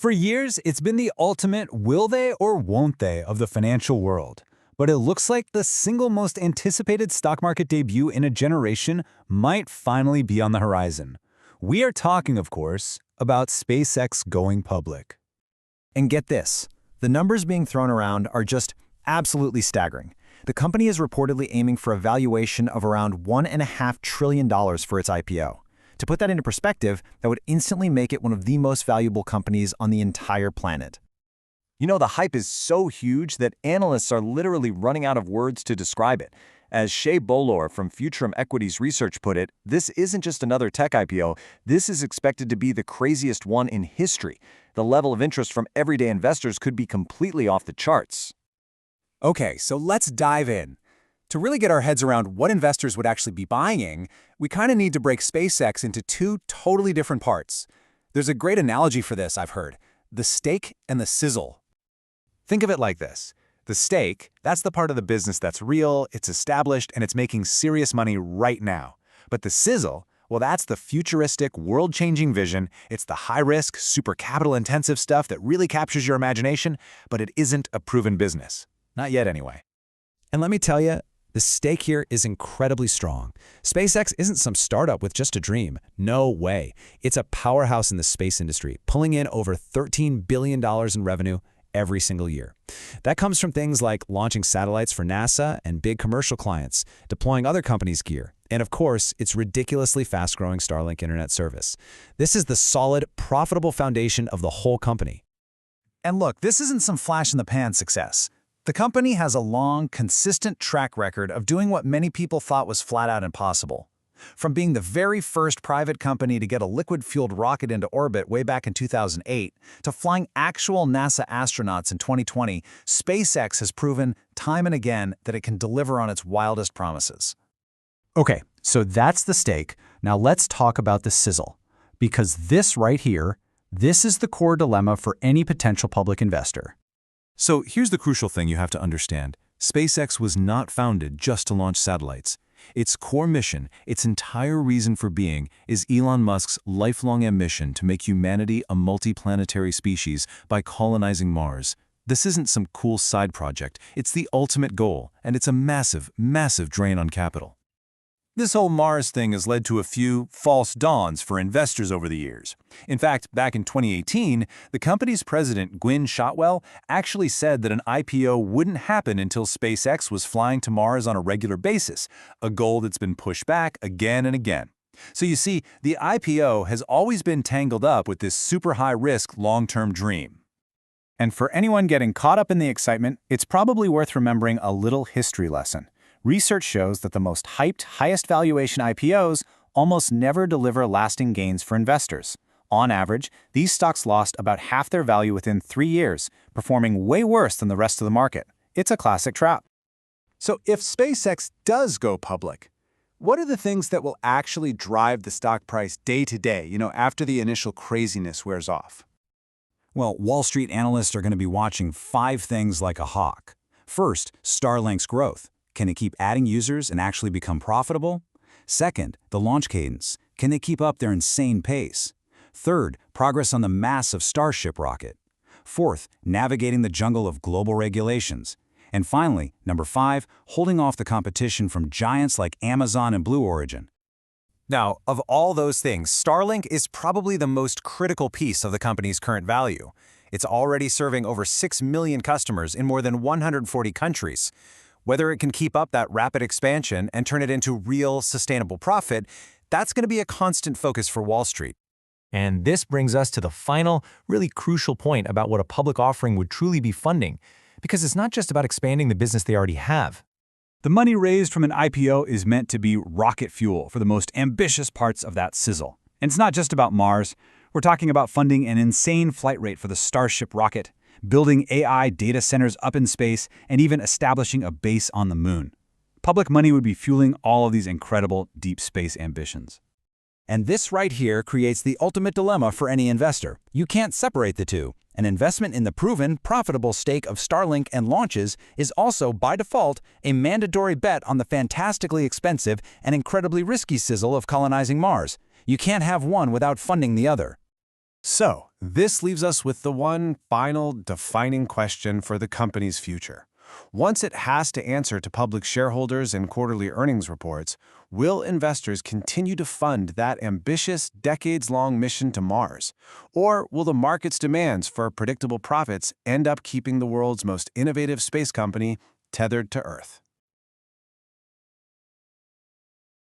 For years, it's been the ultimate will they or won't they of the financial world. But it looks like the single most anticipated stock market debut in a generation might finally be on the horizon. We are talking, of course, about SpaceX going public. And get this, the numbers being thrown around are just absolutely staggering. The company is reportedly aiming for a valuation of around $1.5 trillion for its IPO. To put that into perspective, that would instantly make it one of the most valuable companies on the entire planet. You know, the hype is so huge that analysts are literally running out of words to describe it. As Shay Bolor from Futurum Equities Research put it, this isn't just another tech IPO, this is expected to be the craziest one in history. The level of interest from everyday investors could be completely off the charts. Okay, so let's dive in. To really get our heads around what investors would actually be buying, we kind of need to break SpaceX into two totally different parts. There's a great analogy for this, I've heard: the steak and the sizzle. Think of it like this. The steak, that's the part of the business that's real, it's established, and it's making serious money right now. But the sizzle, well, that's the futuristic, world-changing vision. It's the high-risk, super capital-intensive stuff that really captures your imagination, but it isn't a proven business. Not yet, anyway. And let me tell you, the stake here is incredibly strong. SpaceX isn't some startup with just a dream. No way. It's a powerhouse in the space industry, pulling in over $13 billion in revenue every single year. That comes from things like launching satellites for NASA and big commercial clients, deploying other companies' gear, and of course, its ridiculously fast-growing Starlink internet service. This is the solid, profitable foundation of the whole company. And look, this isn't some flash-in-the-pan success. The company has a long, consistent track record of doing what many people thought was flat-out impossible. From being the very first private company to get a liquid-fueled rocket into orbit way back in 2008, to flying actual NASA astronauts in 2020, SpaceX has proven time and again that it can deliver on its wildest promises. Okay, so that's the steak. Now let's talk about the sizzle. Because this right here, this is the core dilemma for any potential public investor. So here's the crucial thing you have to understand. SpaceX was not founded just to launch satellites. Its core mission, its entire reason for being, is Elon Musk's lifelong ambition to make humanity a multiplanetary species by colonizing Mars. This isn't some cool side project. It's the ultimate goal, and it's a massive, massive drain on capital. This whole Mars thing has led to a few false dawns for investors over the years. In fact, back in 2018, the company's president, Gwynne Shotwell, actually said that an IPO wouldn't happen until SpaceX was flying to Mars on a regular basis, a goal that's been pushed back again and again. So you see, the IPO has always been tangled up with this super high-risk long-term dream. And for anyone getting caught up in the excitement, it's probably worth remembering a little history lesson. Research shows that the most hyped, highest valuation IPOs almost never deliver lasting gains for investors. On average, these stocks lost about half their value within 3 years, performing way worse than the rest of the market. It's a classic trap. So if SpaceX does go public, what are the things that will actually drive the stock price day to day, after the initial craziness wears off? Well, Wall Street analysts are going to be watching 5 things like a hawk. First, Starlink's growth. Can it keep adding users and actually become profitable? Second, the launch cadence. Can they keep up their insane pace? Third, progress on the massive Starship rocket. Fourth, navigating the jungle of global regulations. And finally, number 5, holding off the competition from giants like Amazon and Blue Origin. Now, of all those things, Starlink is probably the most critical piece of the company's current value. It's already serving over 6 million customers in more than 140 countries. Whether it can keep up that rapid expansion and turn it into real, sustainable profit, that's going to be a constant focus for Wall Street. And this brings us to the final, really crucial point about what a public offering would truly be funding, because it's not just about expanding the business they already have. The money raised from an IPO is meant to be rocket fuel for the most ambitious parts of that sizzle. And it's not just about Mars. We're talking about funding an insane flight rate for the Starship rocket, building AI data centers up in space, and even establishing a base on the moon. Public money would be fueling all of these incredible deep space ambitions. And this right here creates the ultimate dilemma for any investor. You can't separate the two. An investment in the proven, profitable stake of Starlink and launches is also, by default, a mandatory bet on the fantastically expensive and incredibly risky sizzle of colonizing Mars. You can't have one without funding the other. So, This leaves us with the one final defining question for the company's future. Once it has to answer to public shareholders and quarterly earnings reports, will investors continue to fund that ambitious, decades-long mission to Mars? Or will the market's demands for predictable profits end up keeping the world's most innovative space company tethered to Earth?